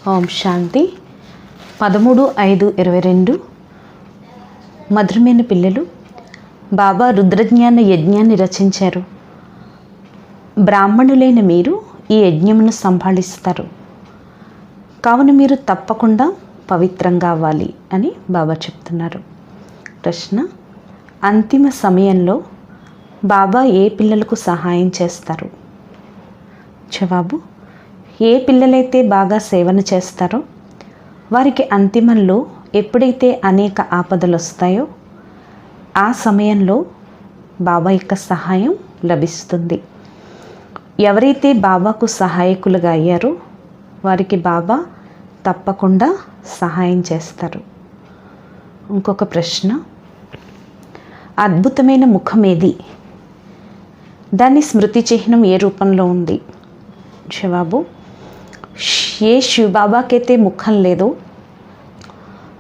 ఓం శాంతి. 13/5/22. మధురమైన పిల్లలు, బాబా రుద్రజ్ఞాన యజ్ఞాన్ని రచించారు. బ్రాహ్మణులైన మీరు ఈ యజ్ఞమును సంభాళిస్తారు. కావున మీరు తప్పకుండా పవిత్రంగా అవ్వాలి అని బాబా చెప్తున్నారు. ప్రశ్న: అంతిమ సమయంలో బాబా ఏ పిల్లలకు సహాయం చేస్తారు? జవాబు: ఏ పిల్లలైతే బాగా సేవన చేస్తారో వారికి అంతిమంలో ఎప్పుడైతే అనేక ఆపదలు వస్తాయో ఆ సమయంలో బాబా యొక్క సహాయం లభిస్తుంది. ఎవరైతే బాబాకు సహాయకులుగా అయ్యారో వారికి బాబా తప్పకుండా సహాయం చేస్తారు. ఇంకొక ప్రశ్న: అద్భుతమైన ముఖం ఏది? దాని స్మృతి చిహ్నం ఏ రూపంలో ఉంది? జవాబు: ఏ శివబాబాకైతే ముఖం లేదో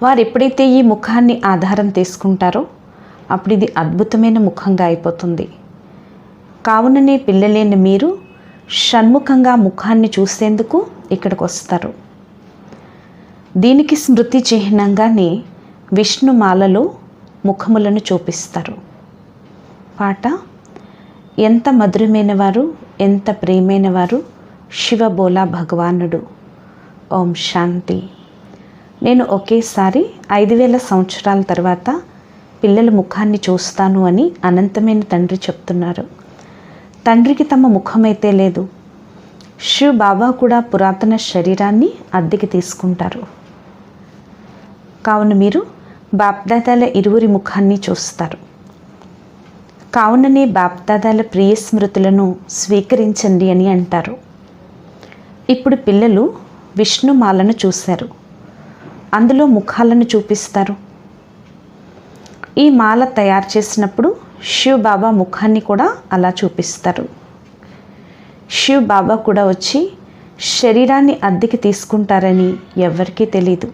వారు ఎప్పుడైతే ఈ ముఖాన్ని ఆధారం తీసుకుంటారో అప్పుడు ఇది అద్భుతమైన ముఖంగా అయిపోతుంది. కావుననే పిల్లలైన మీరు షణ్ముఖంగా ముఖాన్ని చూసేందుకు ఇక్కడికి వస్తారు. దీనికి స్మృతి చిహ్నంగానే విష్ణుమాలలో ముఖములను చూపిస్తారు. పాట: ఎంత మధురమైన వారు, ఎంత ప్రియమైన వారు శివ బోలా భగవానుడు. ఓం శాంతి. నేను ఒకేసారి 5000 సంవత్సరాల తర్వాత పిల్లల ముఖాన్ని చూస్తాను అని అనంతమైన తండ్రి చెప్తున్నారు. తండ్రికి తమ ముఖమైతే లేదు. శివ్ బాబా కూడా పురాతన శరీరాన్ని అద్దెకి తీసుకుంటారు. కావున మీరు బాప్దాదాల ఇరువురి ముఖాన్ని చూస్తారు. కావుననే బాప్దాదాల ప్రియ స్మృతులను స్వీకరించండి అని అంటారు. ఇప్పుడు పిల్లలు విష్ణుమాలను చూశారు. అందులో ముఖాలను చూపిస్తారు. ఈ మాల తయారు చేసినప్పుడు శివ్ బాబా ముఖాన్ని కూడా అలా చూపిస్తారు. శివ్ బాబా కూడా వచ్చి శరీరాన్ని అద్దెకి తీసుకుంటారని ఎవరికీ తెలీదు.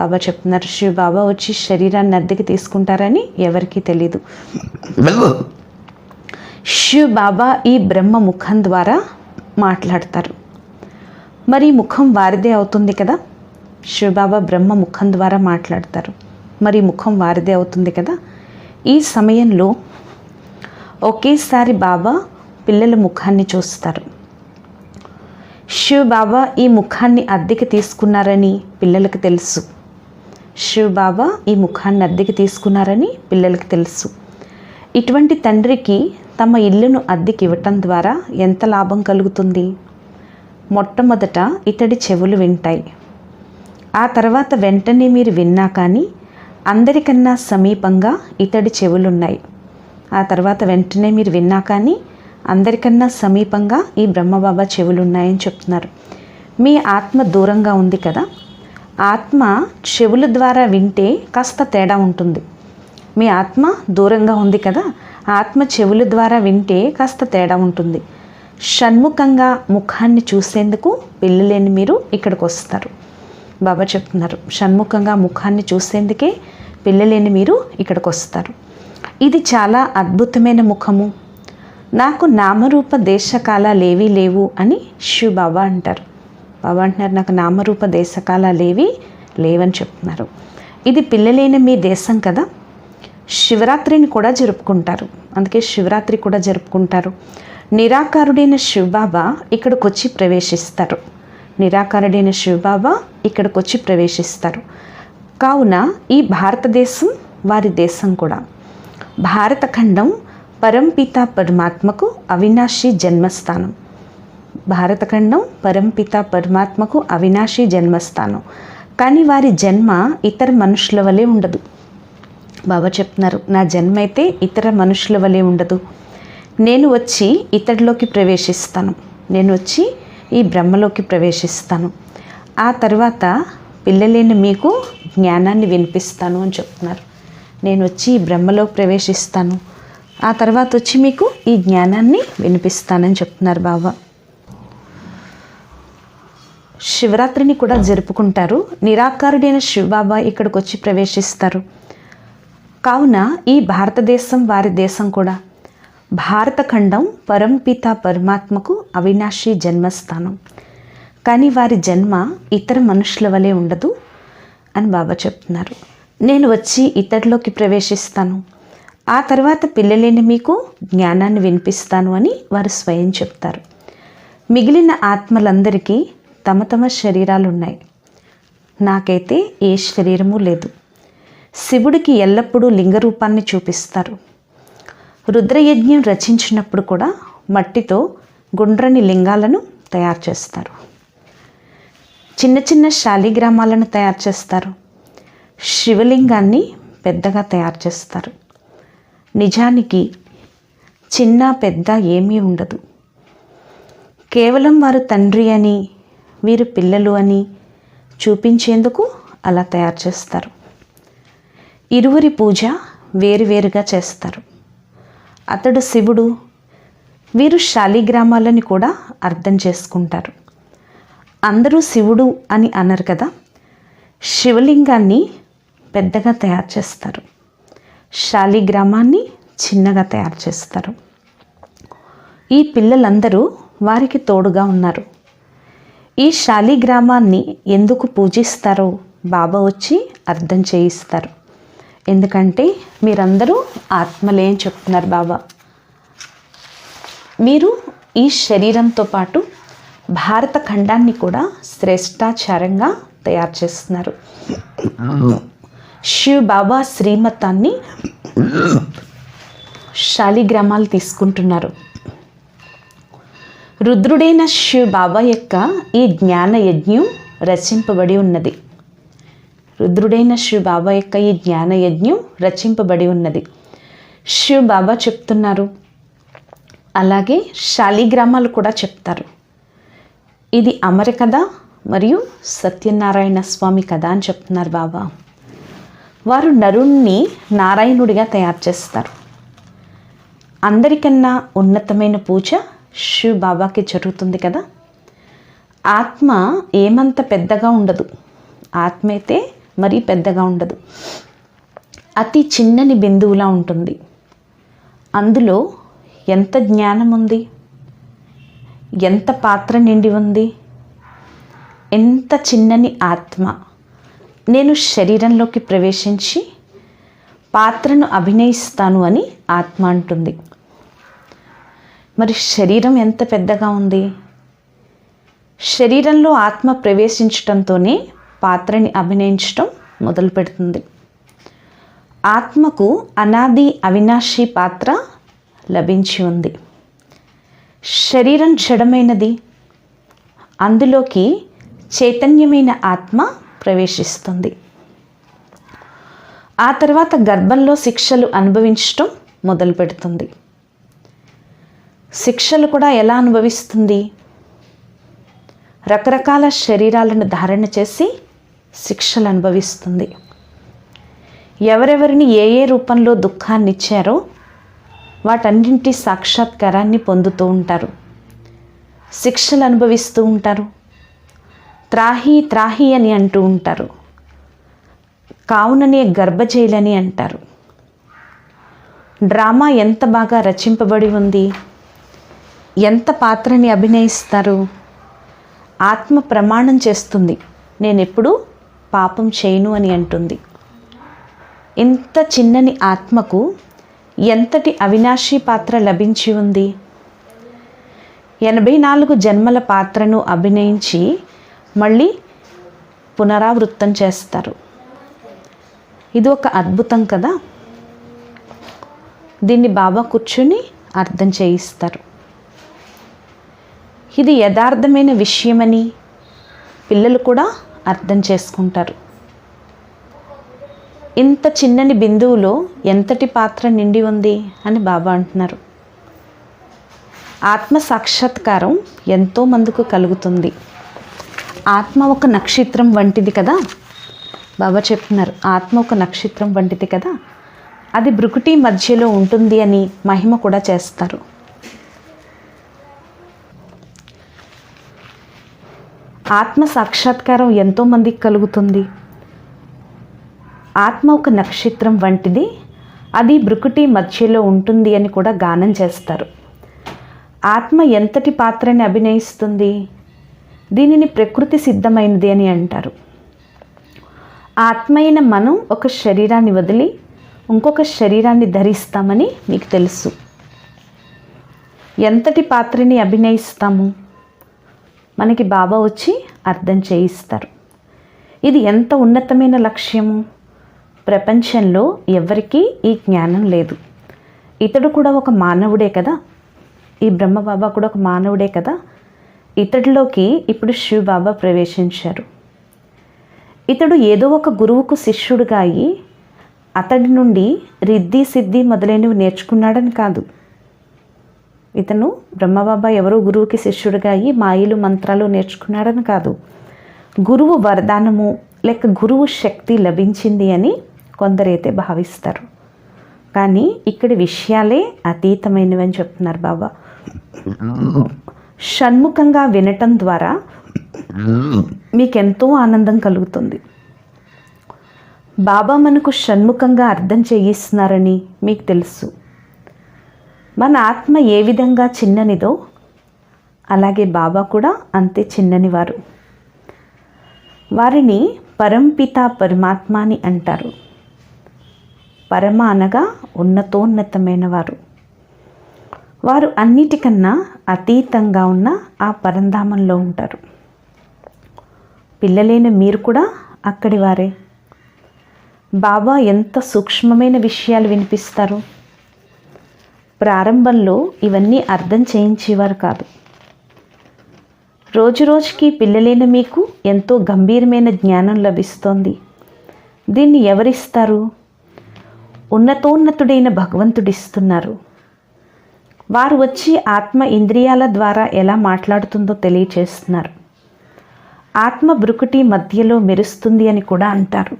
బాబా చెప్తున్నారు, శివ్ బాబా వచ్చి శరీరాన్ని అద్దెకి తీసుకుంటారని ఎవరికీ తెలీదు. శివ్ బాబా ఈ బ్రహ్మ ముఖం ద్వారా మాట్లాడతారు. మరి ముఖం వారిదే అవుతుంది కదా. శివబాబా బ్రహ్మ ముఖం ద్వారా మాట్లాడతారు. మరి ముఖం వారిదే అవుతుంది కదా. ఈ సమయంలో ఒకేసారి బాబా పిల్లల ముఖాన్ని చూస్తారు. శివబాబా ఈ ముఖాన్ని అద్దెకి తీసుకున్నారని పిల్లలకు తెలుసు. శివబాబా ఈ ముఖాన్ని అద్దెకి తీసుకున్నారని పిల్లలకు తెలుసు. ఇటువంటి తండ్రికి తమ ఇల్లును అద్దెకి ఇవ్వటం ద్వారా ఎంత లాభం కలుగుతుంది? మొట్టమొదట ఇతడి చెవులు వింటాయి. ఆ తర్వాత వెంటనే మీరు విన్నా కానీ అందరికన్నా సమీపంగా ఇతడి చెవులున్నాయి. ఆ తర్వాత వెంటనే మీరు విన్నా కానీ అందరికన్నా సమీపంగా ఈ బ్రహ్మబాబా చెవులున్నాయని చెప్తున్నారు. మీ ఆత్మ దూరంగా ఉంది కదా. ఆత్మ చెవుల ద్వారా వింటే కాస్త తేడా ఉంటుంది. మీ ఆత్మ దూరంగా ఉంది కదా. ఆత్మ చెవుల ద్వారా వింటే కాస్త తేడా ఉంటుంది. షణ్ముఖంగా ముఖాన్ని చూసేందుకు పిల్లలేని మీరు ఇక్కడికి వస్తారు. బాబా చెప్తున్నారు, షణ్ముఖంగా ముఖాన్ని చూసేందుకే పిల్లలేని మీరు ఇక్కడికి వస్తారు. ఇది చాలా అద్భుతమైన ముఖము. నాకు నామరూప దేశకాలాలేవీ లేవు అని శివ్ బాబా అంటారు. బాబా అంటున్నారు, నాకు నామరూప దేశకాలాలేవీ లేవని చెప్తున్నారు. ఇది పిల్లలైన మీ దేశం కదా. శివరాత్రిని కూడా జరుపుకుంటారు. అందుకే శివరాత్రి కూడా జరుపుకుంటారు. నిరాకారుడైన శివబాబా ఇక్కడికి వచ్చి ప్రవేశిస్తారు. నిరాకారుడైన శివబాబా ఇక్కడికి వచ్చి ప్రవేశిస్తారు. కావున ఈ భారతదేశం వారి దేశం కూడా. భారతఖండం పరంపిత పరమాత్మకు అవినాశి జన్మస్థానం. భారతఖండం పరంపిత పరమాత్మకు అవినాశి జన్మస్థానం. కానీ వారి జన్మ ఇతర మనుషుల వలె ఉండదు. బాబా చెప్తున్నారు, నా జన్మ అయితే ఇతర మనుషుల వలె ఉండదు. నేను వచ్చి ఇతడిలోకి ప్రవేశిస్తాను. నేను వచ్చి ఈ బ్రహ్మలోకి ప్రవేశిస్తాను. ఆ తర్వాత పిల్లలేని మీకు జ్ఞానాన్ని వినిపిస్తాను అని చెప్తున్నారు. నేను వచ్చి ఈ బ్రహ్మలోకి ప్రవేశిస్తాను. ఆ తర్వాత వచ్చి మీకు ఈ జ్ఞానాన్ని వినిపిస్తానని చెప్తున్నారు బాబా. శివరాత్రిని కూడా జరుపుకుంటారు. నిరాకారుడైన శివబాబా ఇక్కడికి వచ్చి ప్రవేశిస్తారు. కావున ఈ భారతదేశం వారి దేశం కూడా. భారతఖండం పరంపిత పరమాత్మకు అవినాశి జన్మస్థానం. కానీ వారి జన్మ ఇతర మనుషుల వలె ఉండదు అని బాబా చెప్తున్నారు. నేను వచ్చి ఇతడిలోకి ప్రవేశిస్తాను, ఆ తర్వాత పిల్లలేని మీకు జ్ఞానాన్ని వినిపిస్తాను అని వారు స్వయం చెప్తారు. మిగిలిన ఆత్మలందరికీ తమ తమ శరీరాలు ఉన్నాయి, నాకైతే ఏ శరీరము లేదు. శివుడికి ఎల్లప్పుడూ లింగ రూపాన్ని చూపిస్తారు. రుద్రయజ్ఞం రచించినప్పుడు కూడా మట్టితో గుండ్రని లింగాలను తయారు చేస్తారు. చిన్న చిన్న శాలిగ్రామాలను తయారు చేస్తారు. శివలింగాన్ని పెద్దగా తయారు చేస్తారు. నిజానికి చిన్న పెద్ద ఏమీ ఉండదు. కేవలం వారు తండ్రి అని, వీరు పిల్లలు అని చూపించేందుకు అలా తయారు చేస్తారు. ఇరువురి పూజ వేరువేరుగా చేస్తారు. అతడు శివుడు, వీరు శాలిగ్రామాలని కూడా అర్థం చేసుకుంటారు. అందరూ శివుడు అని అనరు కదా. శివలింగాన్ని పెద్దగా తయారు చేస్తారు, శాలిగ్రామాన్ని చిన్నగా తయారు చేస్తారు. ఈ పిల్లలందరూ వారికి తోడుగా ఉన్నారు. ఈ శాలిగ్రామాన్ని ఎందుకు పూజిస్తారో బాబా వచ్చి అర్థం చేయిస్తారు. ఎందుకంటే మీరందరూ ఆత్మలే అని చెప్తున్నారు బాబా. మీరు ఈ శరీరంతో పాటు భారత ఖండాన్ని కూడా శ్రేష్టాచారంగా తయారు చేస్తున్నారు. శివ్ బాబా శ్రీమతాన్ని శాలిగ్రామాలు తీసుకుంటున్నారు. రుద్రుడైన శివ్ బాబా యొక్క ఈ జ్ఞాన యజ్ఞం రచింపబడి ఉన్నది. రుద్రుడైన శివ్ బాబా యొక్క ఈ జ్ఞాన యజ్ఞం రచింపబడి ఉన్నది. శివ్ బాబా చెప్తున్నారు, అలాగే శాలిగ్రామాలు కూడా చెప్తారు. ఇది అమర కథ మరియు సత్యనారాయణ స్వామి కథ అని చెప్తున్నారు బాబా. వారు నరుణ్ణి నారాయణుడిగా తయారు చేస్తారు. అందరికన్నా ఉన్నతమైన పూజ శివ్ బాబాకి జరుగుతుంది కదా. ఆత్మ ఏమంత పెద్దగా ఉండదు, ఆత్మ అయితే మరీ పెద్దగా ఉండదు, అతి చిన్నని బిందువులా ఉంటుంది. అందులో ఎంత జ్ఞానం ఉంది, ఎంత పాత్ర నిండి ఉంది. ఎంత చిన్నని ఆత్మ. నేను శరీరంలోకి ప్రవేశించి పాత్రను అభినయిస్తాను అని ఆత్మ అంటుంది. మరి శరీరం ఎంత పెద్దగా ఉంది. శరీరంలో ఆత్మ ప్రవేశించటంతోనే పాత్రని అభినయించటం మొదలు పెడుతుంది. ఆత్మకు అనాది అవినాశి పాత్ర లభించి ఉంది. శరీరం జడమైనది, అందులోకి చైతన్యమైన ఆత్మ ప్రవేశిస్తుంది. ఆ తర్వాత గర్భంలో శిక్షలు అనుభవించటం మొదలు పెడుతుంది. శిక్షలు కూడా ఎలా అనుభవిస్తుంది? రకరకాల శరీరాలను ధారణ చేసి శిక్షలు అనుభవిస్తుంది. ఎవరెవరిని ఏ ఏ రూపంలో దుఃఖాన్ని ఇచ్చారో వాటన్నింటి సాక్షాత్కారాన్ని పొందుతూ ఉంటారు. శిక్షలు అనుభవిస్తూ ఉంటారు. త్రాహి త్రాహి అని అంటూ ఉంటారు. కావుననే గర్భజైలని అంటారు. డ్రామా ఎంత బాగా రచింపబడి ఉంది. ఎంత పాత్రని అభినయిస్తారు. ఆత్మ ప్రమాణం చేస్తుంది, నేనెప్పుడు పాపం చేయను అని అంటుంది. ఇంత చిన్నని ఆత్మకు ఎంతటి అవినాశి పాత్ర లభించి ఉంది. 84 జన్మల పాత్రను అభినయించి మళ్ళీ పునరావృత్తం చేస్తారు. ఇది ఒక అద్భుతం కదా. దీన్ని బాబా కూర్చుని అర్థం చేయిస్తారు. ఇది యథార్థమైన విషయమని పిల్లలు కూడా అర్థం చేసుకుంటారు. ఇంత చిన్నని బిందువులో ఎంతటి పాత్ర నిండి ఉంది అని బాబా అంటున్నారు. ఆత్మ సాక్షాత్కారం ఎంతో మందికి కలుగుతుంది. ఆత్మ ఒక నక్షత్రం వంటిది కదా. బాబా చెప్తున్నారు, ఆత్మ ఒక నక్షత్రం వంటిది కదా, అది భృకుటి మధ్యలో ఉంటుంది అని మహిమ కూడా చేస్తారు. ఆత్మ సాక్షాత్కారం ఎంతో మందికి కలుగుతుంది. ఆత్మ ఒక నక్షత్రం వంటిది, అది భృకుటి మధ్యలో ఉంటుంది అని కూడా గానం చేస్తారు. ఆత్మ ఎంతటి పాత్రని అభినయిస్తుంది? దీనిని ప్రకృతి సిద్ధమైనది అని అంటారు. ఆత్మ అయిన మనం ఒక శరీరాన్ని వదిలి ఇంకొక శరీరాన్ని ధరిస్తామని మీకు తెలుసు. ఎంతటి పాత్రని అభినయిస్తాము మనకి బాబా వచ్చి అర్థం చేయిస్తారు. ఇది ఎంత ఉన్నతమైన లక్ష్యము. ప్రపంచంలో ఎవరికీ ఈ జ్ఞానం లేదు. ఇతడు కూడా ఒక మానవుడే కదా, ఈ బ్రహ్మబాబా కూడా ఒక మానవుడే కదా. ఇతడిలోకి ఇప్పుడు శివ బాబా ప్రవేశించారు. ఇతడు ఏదో ఒక గురువుకు శిష్యుడుగా అయి అతడి నుండి రిద్ధి సిద్ధి మొదలైనవి నేర్చుకున్నాడని కాదు. ఇతను బ్రహ్మబాబా ఎవరో గురువుకి శిష్యుడిగా అయ్యి మాయలు మంత్రాలు నేర్చుకున్నాడని కాదు. గురువు వరదానము లేక గురువు శక్తి లభించింది అని కొందరైతే భావిస్తారు. కానీ ఇక్కడి విషయాలే అతీతమైనవి అని చెప్తున్నారు బాబా. షణ్ముఖంగా వినటం ద్వారా మీకెంతో ఆనందం కలుగుతుంది. బాబా మనకు షణ్ముఖంగా అర్థం చేయిస్తున్నారని మీకు తెలుసు. మన ఆత్మ ఏ విధంగా చిన్ననిదో అలాగే బాబా కూడా అంతే చిన్ననివారు. వారిని పరంపిత పరమాత్మ అని అంటారు. పరమ అనగా ఉన్నతోన్నతమైన వారు. వారు అన్నిటికన్నా అతీతంగా ఉన్న ఆ పరంధామంలో ఉంటారు. పిల్లలైన మీరు కూడా అక్కడి వారే. బాబా ఎంత సూక్ష్మమైన విషయాలు వినిపిస్తారు. ప్రారంభంలో ఇవన్నీ అర్థం చేయించేవారు కాదు. రోజు రోజుకి పిల్లలైన మీకు ఎంతో గంభీరమైన జ్ఞానం లభిస్తోంది. దీన్ని ఎవరిస్తారు? ఉన్నతోన్నతుడైన భగవంతుడిస్తున్నారు. వారు వచ్చి ఆత్మ ఇంద్రియాల ద్వారా ఎలా మాట్లాడుతుందో తెలియచేస్తున్నారు. ఆత్మ బ్రుకుటి మధ్యలో మెరుస్తుంది అని కూడా అంటారు.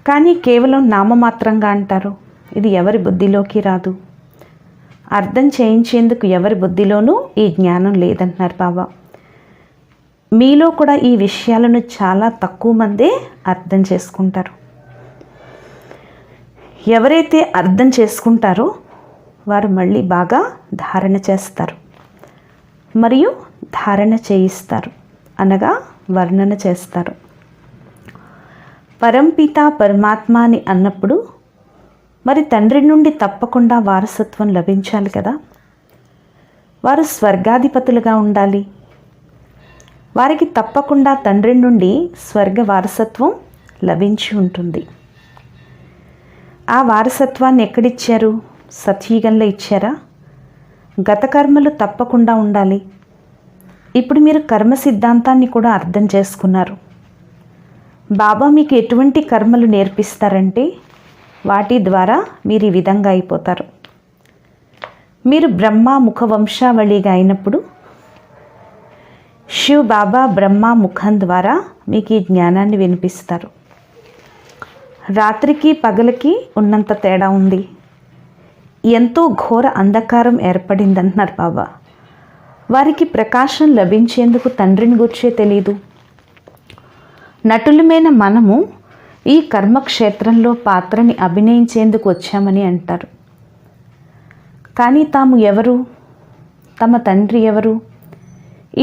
కానీ కేవలం నామమాత్రంగా అంటారు. ఇది ఎవరి బుద్ధిలోకి రాదు. అర్థం చేయించేందుకు ఎవరి బుద్ధిలోనూ ఈ జ్ఞానం లేదంటున్నారు బాబా. మీలో కూడా ఈ విషయాలను చాలా తక్కువ మందే అర్థం చేసుకుంటారు. ఎవరైతే అర్థం చేసుకుంటారో వారు మళ్ళీ బాగా ధారణ చేస్తారు మరియు ధారణ చేయిస్తారు, అనగా వర్ణన చేస్తారు. పరంపిత పరమాత్మ అని అన్నప్పుడు మరి తండ్రి నుండి తప్పకుండా వారసత్వం లభించాలి కదా. వారు స్వర్గాధిపతులుగా ఉండాలి. వారికి తప్పకుండా తండ్రి నుండి స్వర్గ వారసత్వం లభించి ఉంటుంది. ఆ వారసత్వాన్ని ఎక్కడిచ్చారు? సత్యుగంలో ఇచ్చారా? గత కర్మలు తప్పకుండా ఉండాలి. ఇప్పుడు మీరు కర్మ సిద్ధాంతాన్ని కూడా అర్థం చేసుకున్నారు. బాబా మీకు ఎటువంటి కర్మలు నేర్పిస్తారంటే వాటి ద్వారా మీరు ఈ విధంగా అయిపోతారు. మీరు బ్రహ్మ ముఖ వంశావళిగా అయినప్పుడు శివ్ బాబా బ్రహ్మ ముఖం ద్వారా మీకు ఈ జ్ఞానాన్ని వినిపిస్తారు. రాత్రికి పగలకి ఉన్నంత తేడా ఉంది. ఎంతో ఘోర అంధకారం ఏర్పడిందంటున్నారు బాబా. వారికి ప్రకాశం లభించేందుకు తండ్రిని గుర్చే తెలీదు. నటులమైన మనము ఈ కర్మక్షేత్రంలో పాత్రని అభినయించేందుకు వచ్చామని అంటారు. కానీ తాము ఎవరు? తమ తండ్రి ఎవరు?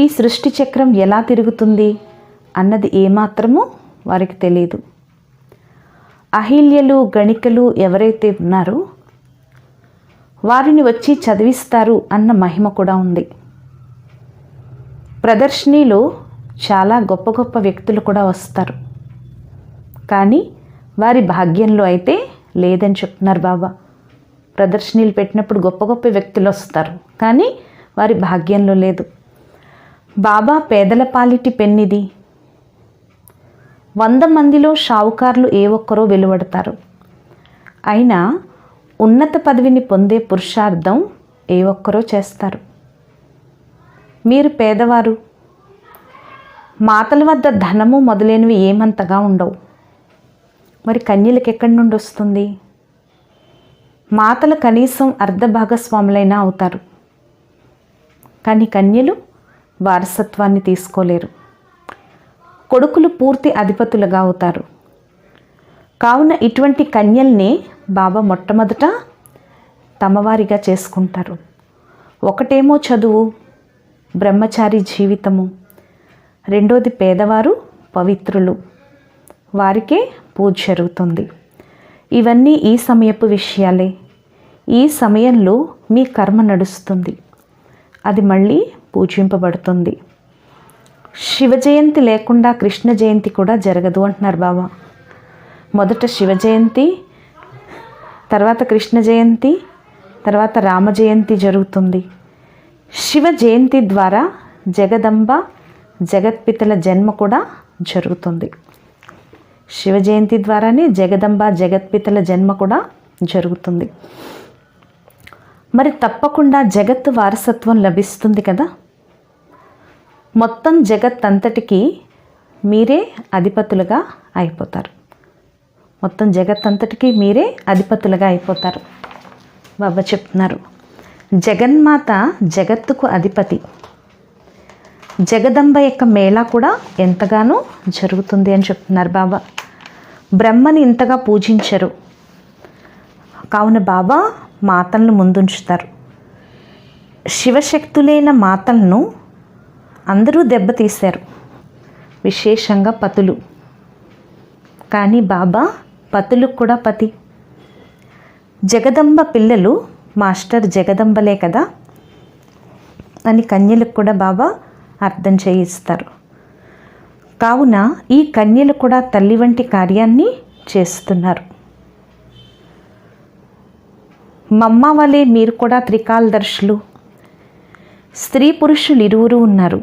ఈ సృష్టి చక్రం ఎలా తిరుగుతుంది అన్నది ఏమాత్రమూ వారికి తెలియదు. అహిల్యలు గణికలు ఎవరైతే ఉన్నారో వారిని వచ్చి చదివిస్తారు అన్న మహిమ కూడా ఉంది. ప్రదర్శనలో చాలా గొప్ప గొప్ప వ్యక్తులు కూడా వస్తారు. కానీ వారి భాగ్యంలో అయితే లేదని చెప్తున్నారు బాబా. ప్రదర్శనలు పెట్టినప్పుడు గొప్ప గొప్ప వ్యక్తులు వస్తారు, కానీ వారి భాగ్యంలో లేదు. బాబా పేదల పాలిటి పెన్నిది. 100 మందిలో షావుకారులు ఏ ఒక్కరో వెలువడతారు. అయినా ఉన్నత పదవిని పొందే పురుషార్థం ఏ ఒక్కరో చేస్తారు. మీరు పేదవారు. మాతల వద్ద ధనము మొదలైనవి ఏమంతగా ఉండవు. మరి కన్యలకు ఎక్కడి నుండి వస్తుంది? మాతలు కనీసం అర్ధ భాగస్వాములైనా అవుతారు, కానీ కన్యలు వారసత్వాన్ని తీసుకోలేరు. కొడుకులు పూర్తి అధిపతులుగా అవుతారు. కావున ఇటువంటి కన్యల్ని బాబా మొట్టమొదట తమవారిగా చేసుకుంటారు. ఒకటేమో చదువు, బ్రహ్మచారి జీవితము, రెండోది పేదవారు, పవిత్రులు, వారికే పూజ జరుగుతుంది. ఇవన్నీ ఈ సమయపు విషయాలే. ఈ సమయంలో మీ కర్మ నడుస్తుంది, అది మళ్ళీ పూజింపబడుతుంది. శివ జయంతి లేకుండా కృష్ణ జయంతి కూడా జరగదు అంటున్నారు బాబా. మొదట శివ జయంతి, తర్వాత కృష్ణ జయంతి, తర్వాత రామ జయంతి జరుగుతుంది. శివ జయంతి ద్వారా జగదంబ జగత్పితల జన్మ కూడా జరుగుతుంది. శివ జయంతి ద్వారానే జగదంబ జగత్పితల జన్మ కూడా జరుగుతుంది. మరి తప్పకుండా జగత్తు వారసత్వం లభిస్తుంది కదా. మొత్తం జగత్ అంతటికి మీరే అధిపతులుగా అయిపోతారు. మొత్తం జగత్ అంతటికి మీరే అధిపతులుగా అయిపోతారు. బాబా చెప్తున్నారు, జగన్మాత జగత్తుకు అధిపతి. జగదంబ యొక్క మేళా కూడా ఎంతగానో జరుగుతుంది అని చెప్తున్నారు బాబా. బ్రహ్మని ఇంతగా పూజించరు కావున బాబా మాతలను ముందుంచుతారు. శివశక్తులైన మాతలను అందరూ దెబ్బతీశారు, విశేషంగా పతులు. కానీ బాబా పతులకు కూడా పతి. జగదంబ పిల్లలు మాస్టర్ జగదంబలే కదా అని కన్యలకు కూడా బాబా అర్థం చేయిస్తారు. కావున ఈ కన్యలు కూడా తల్లి వంటి కార్యాన్ని చేస్తున్నారు. మమ్మ వలె మీరు కూడా త్రికాలదర్శులు. స్త్రీ పురుషులు ఇరువురు ఉన్నారు.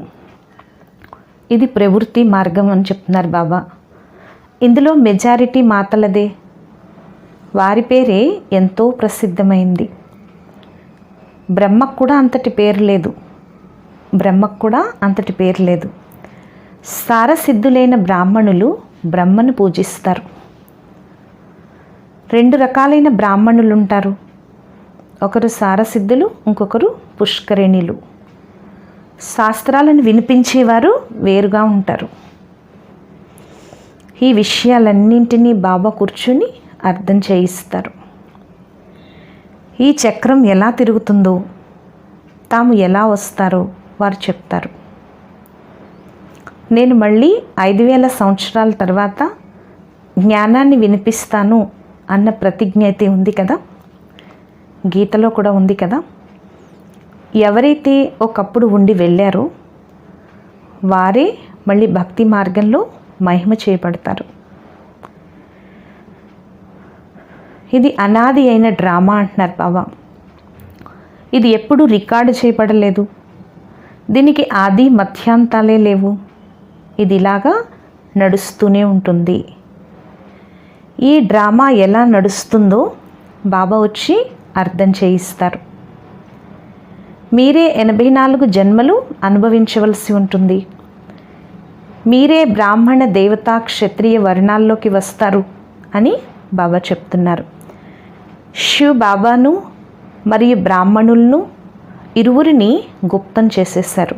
ఇది ప్రవృత్తి మార్గం అని చెప్తున్నారు బాబా. ఇందులో మెజారిటీ మాతలదే. వారి పేరే ఎంతో ప్రసిద్ధమైంది. బ్రహ్మకు కూడా అంతటి పేరు లేదు. బ్రహ్మకు కూడా అంతటి పేరు లేదు. సారసిద్ధులైన బ్రాహ్మణులు బ్రహ్మను పూజిస్తారు. రెండు రకాలైన బ్రాహ్మణులు ఉంటారు. ఒకరు సారసిద్ధులు, ఇంకొకరు పుష్కరిణులు. శాస్త్రాలను వినిపించేవారు వేరుగా ఉంటారు. ఈ విషయాలన్నింటినీ బాబా కూర్చుని అర్థం చేయిస్తారు. ఈ చక్రం ఎలా తిరుగుతుందో, తాము ఎలా వస్తారో వారు చెప్తారు. నేను మళ్ళీ 5000 సంవత్సరాల తర్వాత జ్ఞానాన్ని వినిపిస్తాను అన్న ప్రతిజ్ఞ అయితే ఉంది కదా, గీతలో కూడా ఉంది కదా. ఎవరైతే ఒకప్పుడు ఉండి వెళ్ళారో వారే మళ్ళీ భక్తి మార్గంలో మహిమ చేయబడతారు. ఇది అనాది అయిన డ్రామా అంటున్నారు బాబా. ఇది ఎప్పుడూ రికార్డు చేయబడలేదు. దీనికి ఆది మధ్యాంతాలే లేవు. ఇది ఇలాగా నడుస్తూనే ఉంటుంది. ఈ డ్రామా ఎలా నడుస్తుందో బాబా వచ్చి అర్థం చేయిస్తారు. మీరే 84 జన్మలు అనుభవించవలసి ఉంటుంది. మీరే బ్రాహ్మణ, దేవతా, క్షత్రియ వర్ణాల్లోకి వస్తారు అని బాబా చెప్తున్నారు. శివ్ బాబాను మరియు బ్రాహ్మణులను ఇరువురిని గుప్తం చేసేసారు.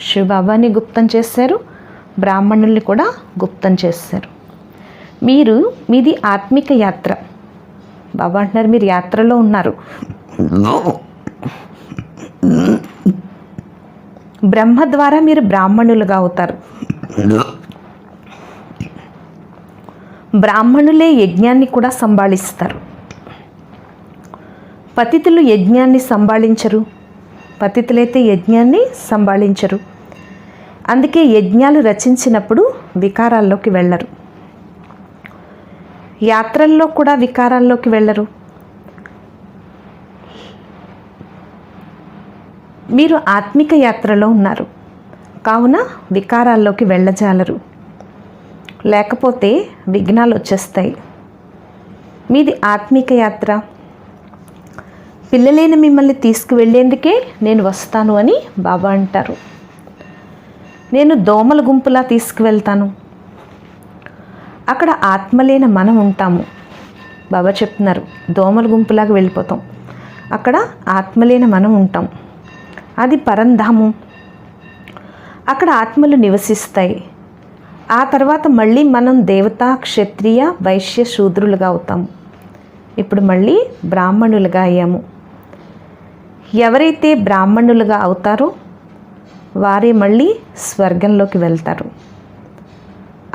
శివ్ బాబాని గుప్తం చేశారు, బ్రాహ్మణుల్ని కూడా గుప్తం చేశారు. మీది ఆత్మిక యాత్ర. బాబా అంటున్నారు, మీరు యాత్రలో ఉన్నారు. బ్రహ్మ ద్వారా మీరు బ్రాహ్మణులుగా అవుతారు. బ్రాహ్మణులే యజ్ఞాన్ని కూడా సంభాళిస్తారు. పతితులు యజ్ఞాన్ని సంభాళించరు. పతితులైతే యజ్ఞాన్ని సంభాళించరు. అందుకే యజ్ఞాలు రచించినప్పుడు వికారాల్లోకి వెళ్ళరు. యాత్రల్లో కూడా వికారాల్లోకి వెళ్ళరు. మీరు ఆత్మిక యాత్రలో ఉన్నారు కావున వికారాల్లోకి వెళ్ళజాలరు. లేకపోతే విఘ్నాలు వచ్చేస్తాయి. మీది ఆత్మిక యాత్ర. పిల్లలైన మిమ్మల్ని తీసుకువెళ్ళేందుకే నేను వస్తాను అని బాబా అంటారు. నేను దోమల గుంపులా తీసుకువెళ్తాను. అక్కడ ఆత్మలైన మనం ఉంటాము. బాబా చెప్తున్నారు, దోమల గుంపులాగా వెళ్ళిపోతాం. అక్కడ ఆత్మలైన మనం ఉంటాం. అది పరంధామం. అక్కడ ఆత్మలు నివసిస్తాయి. ఆ తర్వాత మళ్ళీ మనం దేవతా, క్షత్రియ, వైశ్య, శూద్రులుగా అవుతాము. ఇప్పుడు మళ్ళీ బ్రాహ్మణులుగా అయ్యాము. ఎవరైతే బ్రాహ్మణులుగా అవుతారో వారే మళ్ళీ స్వర్గంలోకి వెళ్తారు.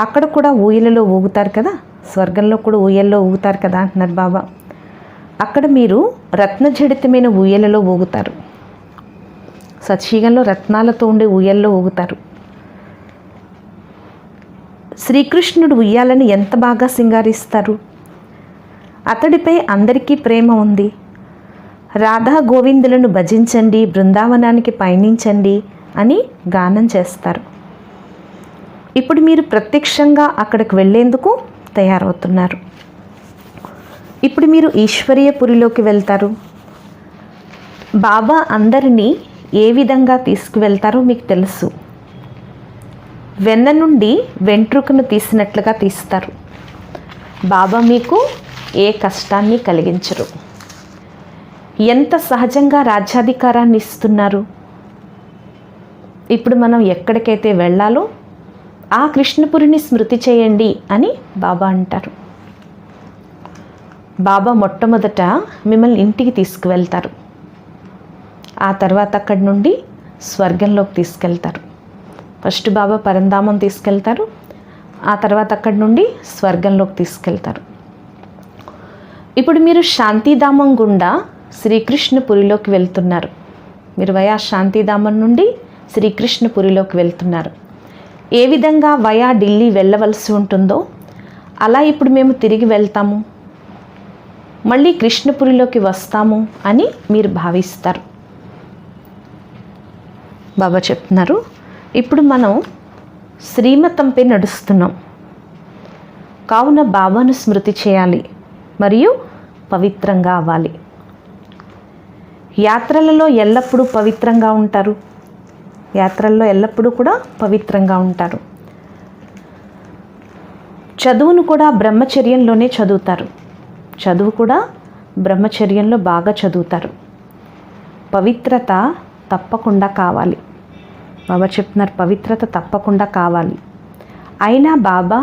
అక్కడ కూడా ఊయలలో ఊగుతారు కదా, స్వర్గంలో కూడా ఊయల్లో ఊగుతారు కదా అంటున్నారు బాబా. అక్కడ మీరు రత్నజడితమైన ఊయలలో ఊగుతారు. సత్యుగంలో రత్నాలతో ఉండే ఊయల్లో ఊగుతారు. శ్రీకృష్ణుడు ఉయ్యాలని ఎంత బాగా సింగారిస్తారు. అతడిపై అందరికీ ప్రేమ ఉంది. రాధా గోవిందులను భజించండి, బృందావనానికి పయనించండి అని గానం చేస్తారు. ఇప్పుడు మీరు ప్రత్యక్షంగా అక్కడికి వెళ్ళేందుకు తయారవుతున్నారు. ఇప్పుడు మీరు ఈశ్వరీయపురిలోకి వెళ్తారు. బాబా అందరినీ ఏ విధంగా తీసుకువెళ్తారో మీకు తెలుసు. వెన్న నుండి వెంట్రుకను తీసినట్లుగా తీస్తారు. బాబా మీకు ఏ కష్టాన్ని కలిగించరు. ఎంత సహజంగా రాజ్యాధికారాన్ని ఇస్తున్నారు. ఇప్పుడు మనం ఎక్కడికైతే వెళ్ళాలో ఆ కృష్ణపురిని స్మృతి చేయండి అని బాబా అంటారు. బాబా మొట్టమొదట మిమ్మల్ని ఇంటికి తీసుకువెళ్తారు. ఆ తర్వాత అక్కడి నుండి స్వర్గంలోకి తీసుకెళ్తారు. ఫస్ట్ బాబా పరంధామం తీసుకెళ్తారు. ఆ తర్వాత అక్కడి నుండి స్వర్గంలోకి తీసుకెళ్తారు. ఇప్పుడు మీరు శాంతిధామం గుండా శ్రీకృష్ణపురిలోకి వెళ్తున్నారు. మీరు వయా శాంతిధామం నుండి శ్రీకృష్ణపురిలోకి వెళ్తున్నారు. ఏ విధంగా వయా ఢిల్లీ వెళ్ళవలసి ఉంటుందో అలా ఇప్పుడు మేము తిరిగి వెళ్తాము, మళ్ళీ కృష్ణపురిలోకి వస్తాము అని మీరు భావిస్తారు. బాబా చెప్తున్నారు, ఇప్పుడు మనం శ్రీమతంపై నడుస్తున్నాం. కావున బాబాను స్మృతి చేయాలి మరియు పవిత్రంగా అవ్వాలి. యాత్రలలో ఎల్లప్పుడూ పవిత్రంగా ఉంటారు. యాత్రల్లో ఎల్లప్పుడూ కూడా పవిత్రంగా ఉంటారు. చదువును కూడా బ్రహ్మచర్యంలోనే చదువుతారు. చదువు కూడా బ్రహ్మచర్యంలో బాగా చదువుతారు. పవిత్రత తప్పకుండా కావాలి. బాబా చెప్తున్నారు, పవిత్రత తప్పకుండా కావాలి. అయినా బాబా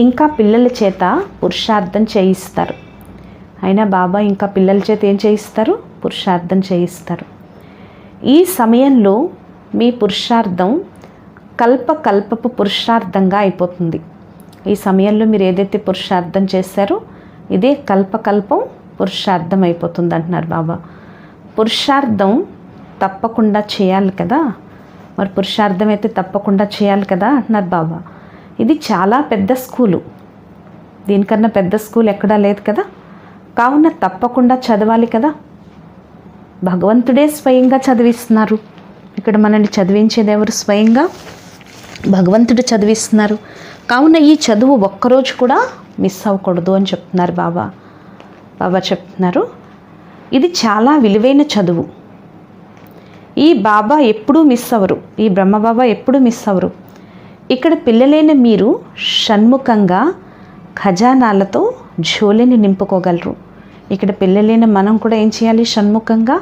ఇంకా పిల్లల చేత పురుషార్థం చేయిస్తారు. ఏం చేయిస్తారు? పురుషార్థం చేయిస్తారు. ఈ సమయంలో మీ పురుషార్థం కల్పపు పురుషార్థంగా అయిపోతుంది. ఈ సమయంలో మీరు ఏదైతే పురుషార్థం చేశారో ఇదే కల్పం పురుషార్థం అయిపోతుంది అంటున్నారు బాబా. పురుషార్థం తప్పకుండా చేయాలి కదా, మరి పురుషార్థం అయితే తప్పకుండా చేయాలి కదా అంటున్నారు బాబా. ఇది చాలా పెద్ద స్కూలు, దీనికన్నా పెద్ద స్కూల్ ఎక్కడా లేదు కదా. కావున తప్పకుండా చదవాలి కదా. భగవంతుడే స్వయంగా చదివిస్తున్నారు. ఇక్కడ మనల్ని చదివించేది ఎవరు? స్వయంగా భగవంతుడు చదివిస్తున్నారు. కావున ఈ చదువు ఒక్కరోజు కూడా మిస్ అవ్వకూడదు అని చెప్తున్నారు బాబా. బాబా చెప్తున్నారు, ఇది చాలా విలువైన చదువు. ఈ బాబా ఎప్పుడూ మిస్ అవ్వరు, ఈ బ్రహ్మబాబా ఎప్పుడూ మిస్ అవ్వరు. ఇక్కడ పిల్లలైన మీరు షణ్ముఖంగా ఖజానాలతో ఝోలిని నింపుకోగలరు. ఇక్కడ పిల్లలైన మనం కూడా ఏం చేయాలి? షణ్ముఖంగా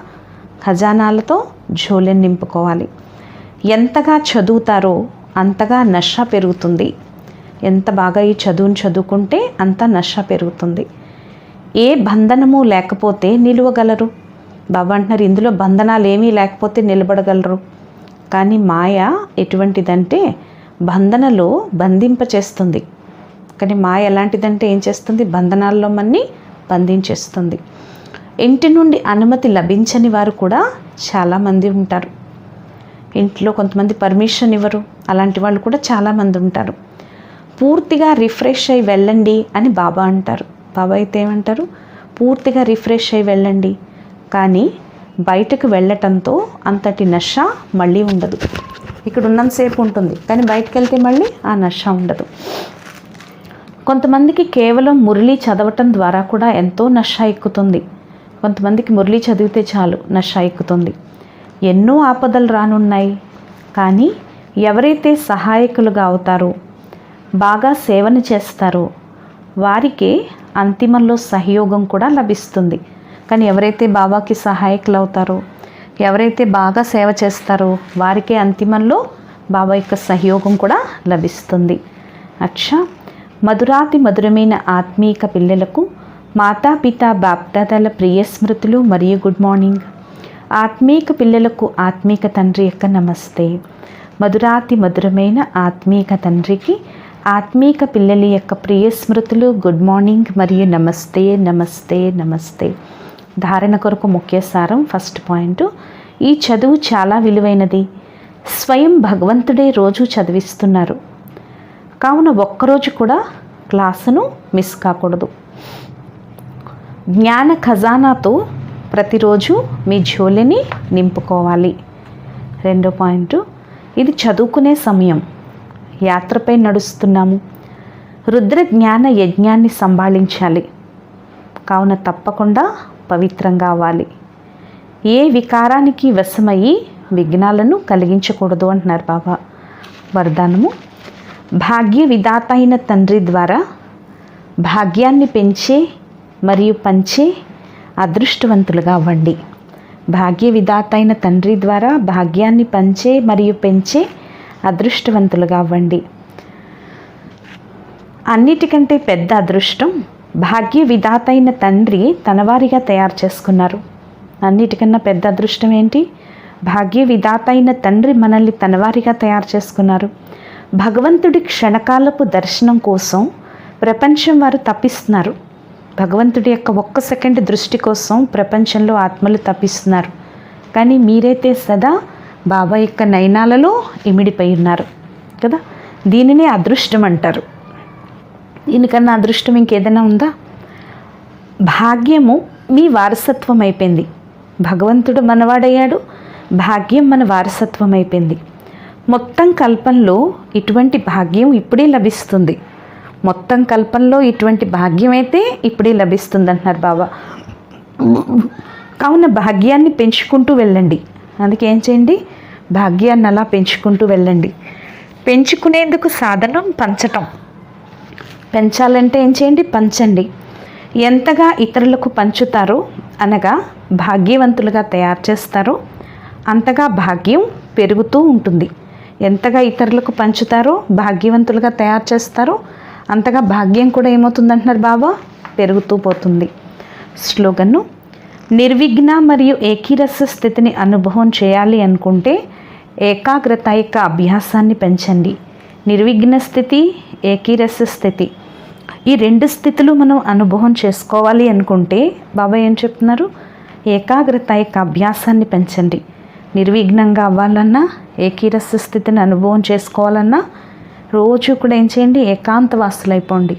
ఖజానాలతో ఝోలిని నింపుకోవాలి. ఎంతగా చదువుతారో అంతగా నష పెరుగుతుంది. ఎంత బాగా ఈ చదువును చదువుకుంటే అంత నష పెరుగుతుంది. ఏ బంధనము లేకపోతే నిలువగలరు. బాబా అంటున్నారు, ఇందులో బంధనాలు ఏమీ లేకపోతే నిలబడగలరు. కానీ మాయ ఎటువంటిదంటే బంధనలో బంధింపచేస్తుంది. కానీ మాయ ఎలాంటిదంటే ఏం చేస్తుంది? బంధనాల్లో మన్ని బంధించేస్తుంది. ఇంటి నుండి అనుమతి లభించని వారు కూడా చాలామంది ఉంటారు. ఇంట్లో కొంతమంది పర్మిషన్ ఇవ్వరు, అలాంటి వాళ్ళు కూడా చాలామంది ఉంటారు. పూర్తిగా రిఫ్రెష్ అయ్యి వెళ్ళండి అని బాబా అంటారు. బాబా అయితే ఏమంటారు? పూర్తిగా రిఫ్రెష్ అయ్యి వెళ్ళండి. కానీ బయటకు వెళ్ళటంతో అంతటి నష మళ్ళీ ఉండదు. ఇక్కడ ఉన్నంతసేపు ఉంటుంది, కానీ బయటకు వెళ్తే మళ్ళీ ఆ నష ఉండదు. కొంతమందికి కేవలం మురళి చదవటం ద్వారా కూడా ఎంతో నష ఎక్కుతుంది. కొంతమందికి మురళి చదివితే చాలు నష ఎక్కుతుంది. ఎన్నో ఆపదలు రానున్నాయి. కానీ ఎవరైతే సహాయకులుగా అవుతారో, బాగా సేవను చేస్తారో వారికే అంతిమంలో సహయోగం కూడా లభిస్తుంది. కానీ ఎవరైతే బాబాకి సహాయకులు అవుతారో, ఎవరైతే బాగా సేవ చేస్తారో వారికే అంతిమంలో బాబా యొక్క సహయోగం కూడా లభిస్తుంది. అచ్చా, మధురాతి మధురమైన ఆత్మీక పిల్లలకు మాతాపిత బాప్దాదాల ప్రియ స్మృతులు మరియు గుడ్ మార్నింగ్. ఆత్మీక పిల్లలకు ఆత్మీక తండ్రి యొక్క నమస్తే. మధురాతి మధురమైన ఆత్మీక తండ్రికి ఆత్మీక పిల్లల యొక్క ప్రియ స్మృతులు. గుడ్ మార్నింగ్ మరియు నమస్తే నమస్తే నమస్తే. ధారణ కొరకు ముఖ్య సారం. ఫస్ట్ పాయింట్, ఈ చదువు చాలా విలువైనది. స్వయం భగవంతుడే రోజు చదివిస్తున్నారు కావున ఒక్కరోజు కూడా క్లాసును మిస్ కాకూడదు. జ్ఞాన ఖజానాతో ప్రతిరోజు మీ జోలిని నింపుకోవాలి. రెండో పాయింట్, ఇది చదువుకునే సమయం. యాత్రపై నడుస్తున్నాము. రుద్ర జ్ఞాన యజ్ఞాన్ని సంభాళించాలి కావున తప్పకుండా పవిత్రంగా అవ్వాలి. ఏ వికారానికి వశమయ్యి విఘ్నాలను కలిగించకూడదు అంటున్నారు బాబా. వరదానము, భాగ్య విధాత అయిన తండ్రి ద్వారా భాగ్యాన్ని పెంచే మరియు పంచే అదృష్టవంతులుగా అవ్వండి. భాగ్య విధాత అయిన తండ్రి ద్వారా భాగ్యాన్ని పంచే మరియు పెంచే అదృష్టవంతులుగా అవ్వండి. అన్నిటికంటే పెద్ద అదృష్టం భాగ్య విధాత అయిన తండ్రి తనవారిగా తయారు చేసుకున్నారు. అన్నిటికన్నా పెద్ద అదృష్టం ఏంటి? భాగ్య విధాత అయిన తండ్రి మనల్ని తనవారిగా తయారు చేసుకున్నారు. భగవంతుడి క్షణకాలపు దర్శనం కోసం ప్రపంచం వారు తప్పిస్తున్నారు. భగవంతుడి యొక్క ఒక్క సెకండ్ దృష్టి కోసం ప్రపంచంలో ఆత్మలు తప్పిస్తున్నారు. కానీ మీరైతే సదా బాబా యొక్క నయనాలలో ఇమిడిపోయి ఉన్నారు కదా. దీనినే అదృష్టం అంటారు. దీనికన్నా అదృష్టం ఇంకేదైనా ఉందా? భాగ్యము మీ వారసత్వం అయిపోయింది. భగవంతుడు మనవాడయ్యాడు, భాగ్యం మన వారసత్వం అయిపోయింది. మొత్తం కల్పంలో ఇటువంటి భాగ్యం ఇప్పుడే లభిస్తుంది. మొత్తం కల్పంలో ఇటువంటి భాగ్యం అయితే ఇప్పుడే లభిస్తుంది అంటున్నారు బాబా. కావున భాగ్యాన్ని పెంచుకుంటూ వెళ్ళండి. అందుకే ఏం చేయండి? భాగ్యాన్ని అలా పెంచుకుంటూ వెళ్ళండి. పెంచుకునేందుకు సాధనం పంచటం. పెంచాలంటే ఏం చేయండి? పంచండి. ఎంతగా ఇతరులకు పంచుతారో అనగా భాగ్యవంతులుగా తయారు చేస్తారో అంతగా భాగ్యం పెరుగుతూ ఉంటుంది. ఎంతగా ఇతరులకు పంచుతారో భాగ్యవంతులుగా తయారు చేస్తారో అంతగా భాగ్యం కూడా ఏమవుతుందంటున్నారు బాబా? పెరుగుతూ పోతుంది. స్లోగన్ను, నిర్విఘ్న మరియు ఏకీరస స్థితిని అనుభవం చేయాలి అనుకుంటే ఏకాగ్రత యొక్క అభ్యాసాన్ని పెంచండి. నిర్విఘ్న స్థితి, ఏకీరస స్థితి, ఈ రెండు స్థితులు మనం అనుభవం చేసుకోవాలి అనుకుంటే బాబా ఏం చెప్తున్నారు? ఏకాగ్రత యొక్క అభ్యాసాన్ని పెంచండి. నిర్విఘ్నంగా అవ్వాలన్నా, ఏకీరస స్థితిని అనుభవం చేసుకోవాలన్నా రోజు కూడా ఏం చేయండి? ఏకాంతవాసులైపోండి.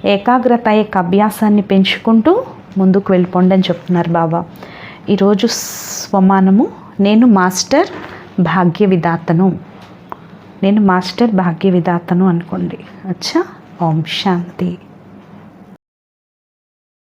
ఏకాగ్రత యొక్క అభ్యాసాన్ని పెంచుకుంటూ ముందుకు వెళ్ళిపోండి అని చెప్తున్నారు బాబా. ఈరోజు స్వమానము, నేను మాస్టర్ భాగ్య విధాతను. నేను మాస్టర్ భాగ్య విధాతను అనుకోండి. అచ్చా. ఓం శాంతి.